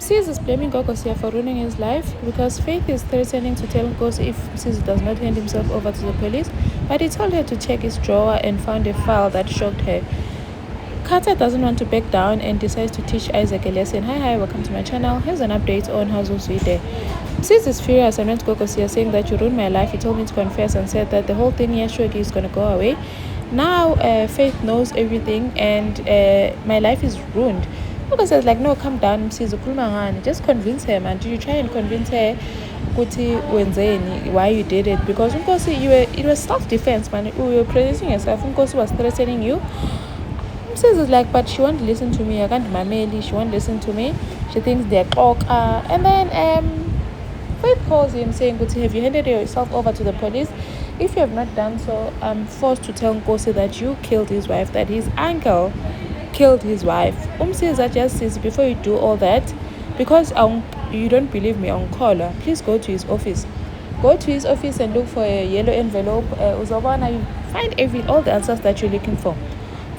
Msizi is blaming Nkosi for ruining his life because Faith is threatening to tell Nkosi if Msizi does not hand himself over to the police, but he told her to check his drawer and found a file that shocked her. Carter doesn't want to back down and decides to teach Isaac a lesson. Hi, welcome to my channel. Here's an update on House of Zwide. Msizi is furious and went to Nkosi saying that you ruined my life. He told me to confess and said that the whole thing Yashuaki is going to go away. Now Faith knows everything and my life is ruined. Nkosi says like, no, calm down, Msizi, just convince her, man. Do you try and convince her why you did it? Because Nkosi, it was self-defense, man. You were protecting yourself. Nkosi was threatening you. Msizi is like, but she won't listen to me. I can't mameli. She won't listen to me. She thinks they're talk. And then Faith calls him saying, have you handed yourself over to the police? If you have not done so, I'm forced to tell Nkosi that you killed his wife, that his uncle killed his wife. Msizi just says, before you do all that, because you don't believe me on caller, please go to his office. Go to his office and look for a yellow envelope. Uzobana, you find all the answers that you're looking for.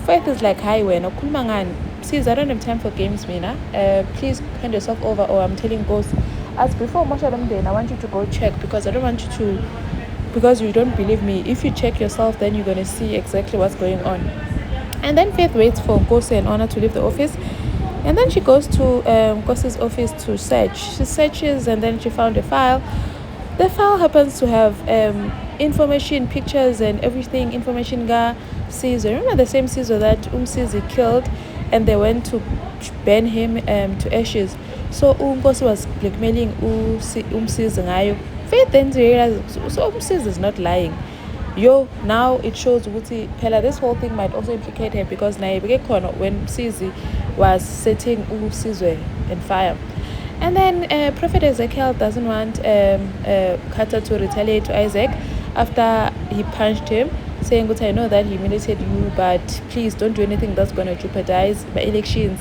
Faith is like, hi, wena khuluma ngani? Msizi, I don't have time for games, mina. Please hand yourself over, or I'm telling Ghost. As before, Moshalamden, I want you to go check because I don't want you to, because you don't believe me. If you check yourself, then you're going to see exactly what's going on. And then Faith waits for Nkosi and Honor to leave the office. And then she goes to Nkosi's office to search. She searches and then she found a file. The file happens to have information, pictures and everything. Information ga Msizi. Remember the same Msizi that Msizi killed and they went to burn him to ashes. So Nkosi was blackmailing Msizi ngayo. Faith then realizes, so Msizi is not lying. Now it shows Wuti Pella. This whole thing might also implicate her because when Msizi was setting Msizi in fire. And then Prophet Ezekiel doesn't want Carter to retaliate to Isaac after he punched him, saying, I know that he humiliated you, but please don't do anything that's going to jeopardize my elections.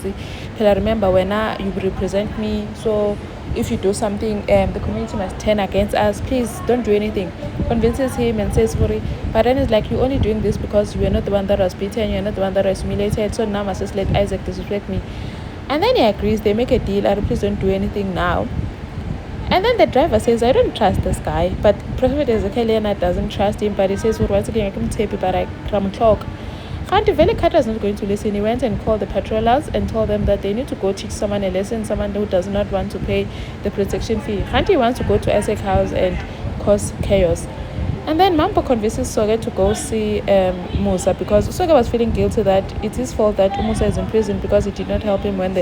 Pella, remember, when you represent me, so if you do something, the community must turn against us. Please don't do anything. Convinces him and says, sorry. But then it's like, you're only doing this because you're not the one that was beaten, you're not the one that was humiliated, so now must just let Isaac disrespect me. And then he agrees, they make a deal, please don't do anything now. And then the driver says, I don't trust this guy. But Prophet Ezekiel doesn't trust him, but he says, well, once again, I can tape it, but I can talk. Vele Carter is not going to listen. He went and called the patrollers and told them that they need to go teach someone a lesson, someone who does not want to pay the protection fee. Hanti wants to go to Isaac's house and cause chaos. And then Mampo convinces Soga to go see Musa because Soga was feeling guilty that it's his fault that Musa is in prison because he did not help him when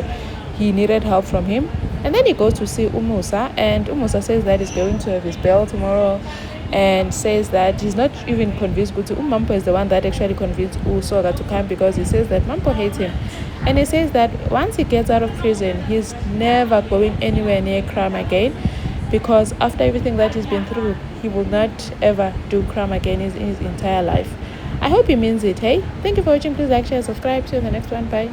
he needed help from him. And then he goes to see Umusa, and Umusa says that he's going to have his bail tomorrow and says that he's not even convinced Guti. Mampo is the one that actually convinced Soga to come because he says that Mampo hates him. And he says that once he gets out of prison, he's never going anywhere near crime again because after everything that he's been through, he will not ever do crime again in his entire life. I hope he means it, hey? Thank you for watching. Please like, share, subscribe. See you in the next one. Bye.